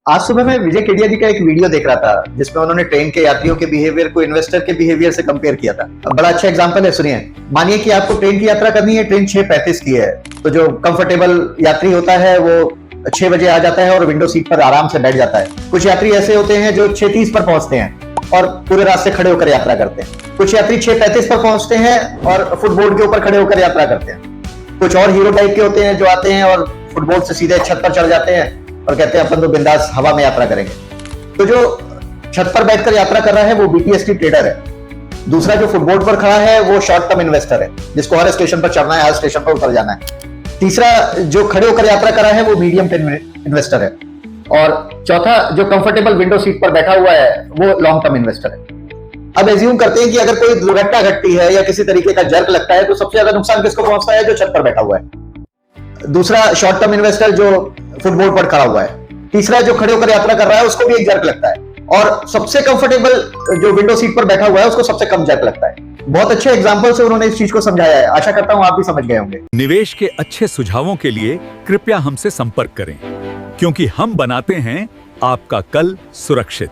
आज सुबह मैं विजय केडिया जी का एक वीडियो देख रहा था जिसमें उन्होंने ट्रेन के यात्रियों के बिहेवियर को इन्वेस्टर के बिहेवियर से कंपेयर किया था। अब बड़ा अच्छा एग्जांपल है, सुनिए। मानिए कि आपको ट्रेन की यात्रा करनी है, ट्रेन 6:35 की है, तो जो कंफर्टेबल यात्री होता है वो 6 बजे आ जाता है और विंडो सीट पर आराम से बैठ जाता है। कुछ यात्री ऐसे होते हैं जो 6:30 पर पहुंचते हैं और पूरे रास्ते खड़े होकर यात्रा करते हैं। कुछ यात्री 6:35 पर पहुंचते हैं और फुटबोर्ड के ऊपर खड़े होकर यात्रा करते हैं। कुछ और हीरो टाइप के होते हैं जो आते हैं और फुटबोर्ड से सीधे छत पर चढ़ जाते हैं और कहते हैं अपन तो बिंदास हवा में यात्रा करेंगे। तो जो छत पर बैठकर यात्रा कर रहा है वो बीटीएस की ट्रेडर है। दूसरा जो फुटबोर्ड पर खड़ा है वो शॉर्ट टर्म इन्वेस्टर है, जिसको हर स्टेशन पर चढ़ना है, हर स्टेशन पर उतर जाना है। तीसरा जो खड़े होकर यात्रा कर रहा है वो मीडियम टर्म इन्वेस्टर है। और चौथा जो कंफर्टेबल विंडो सीट पर बैठा हुआ है वो लॉन्ग टर्म इन्वेस्टर है। अब एज्यूम करते हैं कि अगर कोई दुर्घटना घटती है या किसी तरीके का जर्क लगता है तो सबसे ज्यादा नुकसान किसको पहुंचता है? जो छत पर बैठा हुआ है। दूसरा शॉर्ट टर्म इन्वेस्टर जो फुटबोर्ड पर खड़ा हुआ है। तीसरा जो खड़े होकर यात्रा कर रहा है उसको भी एक जर्क लगता है। और सबसे कंफर्टेबल जो विंडो सीट पर बैठा हुआ है उसको सबसे कम जर्क लगता है। बहुत अच्छे एग्जांपल से उन्होंने इस चीज को समझाया है। आशा करता हूं आप भी समझ गए होंगे। निवेश के अच्छे सुझावों के लिए कृपया हमसे संपर्क करें, क्योंकि हम बनाते हैं आपका कल सुरक्षित।